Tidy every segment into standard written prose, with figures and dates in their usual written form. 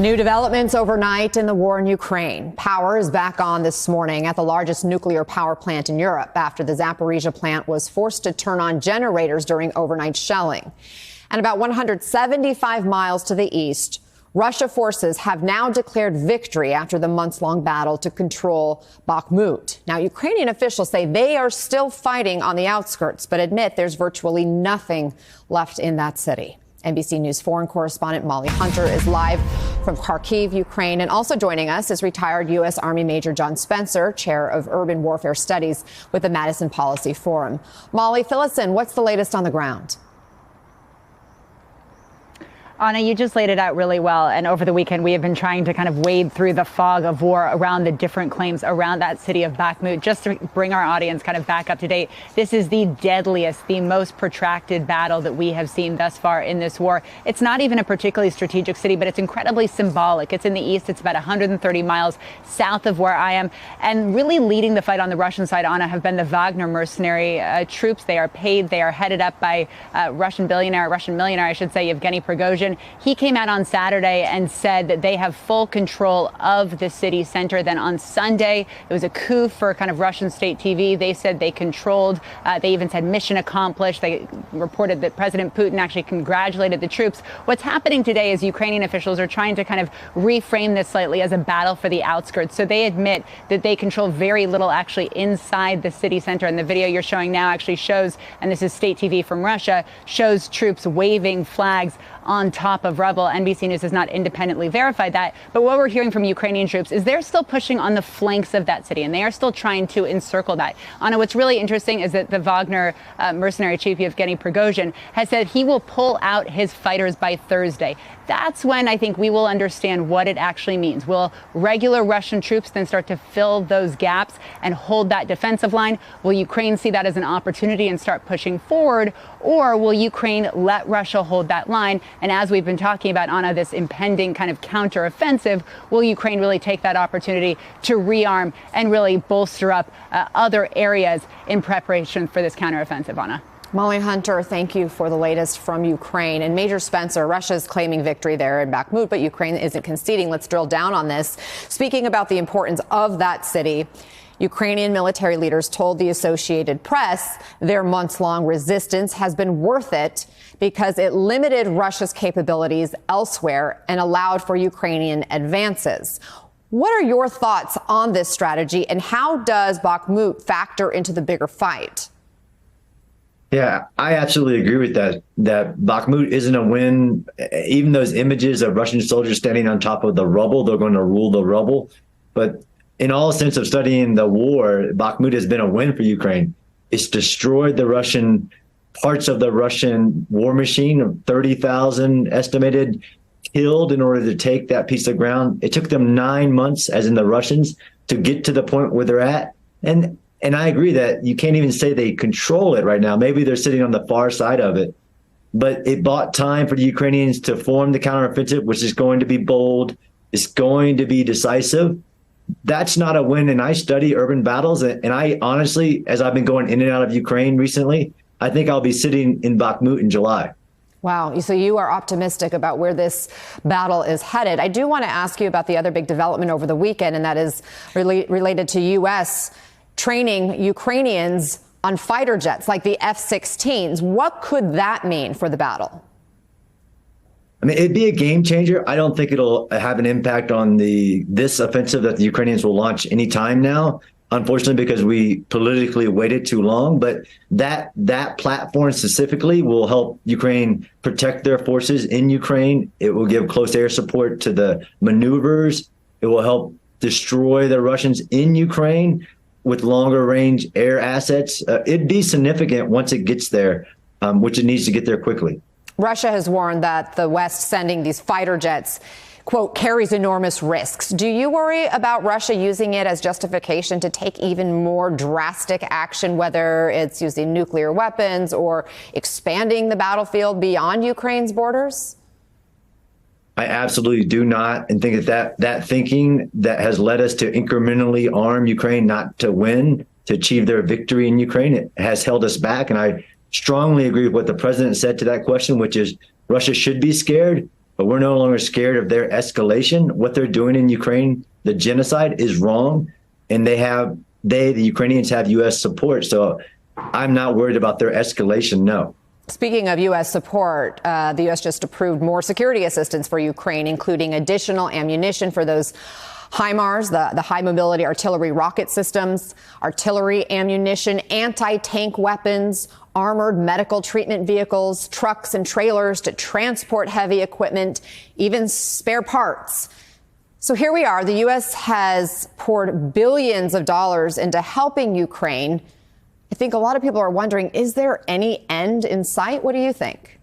New developments overnight in the war in Ukraine. Power is back on this morning at the largest nuclear power plant in Europe after the Zaporizhia plant was forced to turn on generators during overnight shelling. And about 175 miles to the east, Russia forces have now declared victory after the months-long battle to control Bakhmut. Now, Ukrainian officials say they are still fighting on the outskirts, but admit there's virtually nothing left in that city. NBC News foreign correspondent Molly Hunter is live from Kharkiv, Ukraine. And also joining us is retired U.S. Army Major John Spencer, chair of urban warfare studies with the Madison Policy Forum. Molly, fill us in. What's the latest on the ground? Anna, you just laid it out really well. And over the weekend, we have been trying to kind of wade through the fog of war around the different claims around that city of Bakhmut. Just to bring our audience kind of back up to date, this is the deadliest, the most protracted battle that we have seen thus far in this war. It's not even a particularly strategic city, but it's incredibly symbolic. It's in the east. It's about 130 miles south of where I am. And really leading the fight on the Russian side, Anna, have been the Wagner mercenary troops. They are paid. They are headed up by Russian millionaire, I should say, Yevgeny Prigozhin. He came out on Saturday and said that they have full control of the city center. Then on Sunday, it was a coup for kind of Russian state TV. They said they controlled. They even said mission accomplished. They reported that President Putin actually congratulated the troops. What's happening today is Ukrainian officials are trying to kind of reframe this slightly as a battle for the outskirts. So they admit that they control very little actually inside the city center. And the video you're showing now actually shows, and this is state TV from Russia, shows troops waving flags on top of rubble. NBC News has not independently verified that. But what we're hearing from Ukrainian troops is they're still pushing on the flanks of that city, and they are still trying to encircle that. Anna, what's really interesting is that the Wagner mercenary chief, Yevgeny Prigozhin, has said he will pull out his fighters by Thursday. That's when I think we will understand what it actually means. Will regular Russian troops then start to fill those gaps and hold that defensive line? Will Ukraine see that as an opportunity and start pushing forward? Or will Ukraine let Russia hold that line? And as we've been talking about, Anna, this impending kind of counteroffensive, will Ukraine really take that opportunity to rearm and really bolster up other areas in preparation for this counteroffensive, Anna? Molly Hunter, thank you for the latest from Ukraine. And Major Spencer, Russia is claiming victory there in Bakhmut, but Ukraine isn't conceding. Let's drill down on this. Speaking about the importance of that city, Ukrainian military leaders told the Associated Press their months-long resistance has been worth it because it limited Russia's capabilities elsewhere and allowed for Ukrainian advances. What are your thoughts on this strategy, and how does Bakhmut factor into the bigger fight? Yeah, I absolutely agree with that Bakhmut isn't a win. Even those images of Russian soldiers standing on top of the rubble, they're going to rule the rubble. But in all sense of studying the war, Bakhmut has been a win for Ukraine. It's destroyed the Russian parts of the Russian war machine, of 30,000 estimated killed in order to take that piece of ground. It took them 9 months, as in the Russians, to get to the point where they're at. And I agree that you can't even say they control it right now. Maybe they're sitting on the far side of it. But it bought time for the Ukrainians to form the counteroffensive, which is going to be bold. It's going to be decisive. That's not a win. And I study urban battles. And I honestly, as I've been going in and out of Ukraine recently, I think I'll be sitting in Bakhmut in July. Wow. So you are optimistic about where this battle is headed. I do want to ask you about the other big development over the weekend, and that is related to U.S. training Ukrainians on fighter jets like the F-16s. What could that mean for the battle? I mean, it'd be a game changer. I don't think it'll have an impact on this offensive that the Ukrainians will launch anytime now, unfortunately, because we politically waited too long. But that platform specifically will help Ukraine protect their forces in Ukraine. It will give close air support to the maneuvers. It will help destroy the Russians in Ukraine with longer range air assets. It'd be significant once it gets there, which it needs to get there quickly. Russia has warned that the West sending these fighter jets, quote, carries enormous risks. Do you worry about Russia using it as justification to take even more drastic action, whether it's using nuclear weapons or expanding the battlefield beyond Ukraine's borders? I absolutely do not, and think that thinking that has led us to incrementally arm Ukraine, not to win, to achieve their victory in Ukraine, it has held us back. And I strongly agree with what the president said to that question, which is Russia should be scared, but we're no longer scared of their escalation. What they're doing in Ukraine, the genocide, is wrong. And the Ukrainians have U.S. support. So I'm not worried about their escalation, no. Speaking of U.S. support, the U.S. just approved more security assistance for Ukraine, including additional ammunition for those HIMARS, the high mobility artillery rocket systems, artillery ammunition, anti-tank weapons, armored medical treatment vehicles, trucks and trailers to transport heavy equipment, even spare parts. So here we are. The U.S. has poured billions of dollars into helping Ukraine. I think a lot of people are wondering, is there any end in sight? What do you think?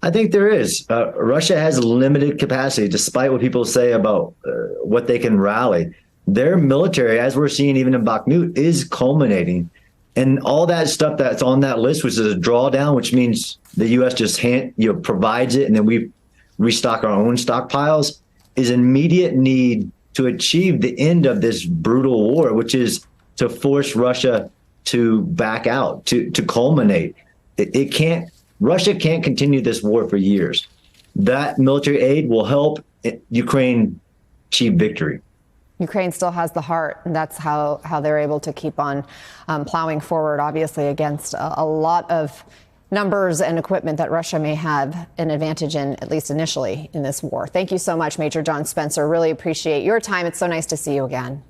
I think there is. Russia has limited capacity, despite what people say about what they can rally. Their military, as we're seeing even in Bakhmut, is culminating. And all that stuff that's on that list, which is a drawdown, which means the U.S. just provides it, and then we restock our own stockpiles, is immediate need to achieve the end of this brutal war, which is to force Russia to back out, to culminate. Russia can't continue this war for years. That military aid will help Ukraine achieve victory. Ukraine still has the heart, and that's how they're able to keep on plowing forward, obviously, against a lot of numbers and equipment that Russia may have an advantage in, at least initially, in this war. Thank you so much, Major John Spencer. Really appreciate your time. It's so nice to see you again.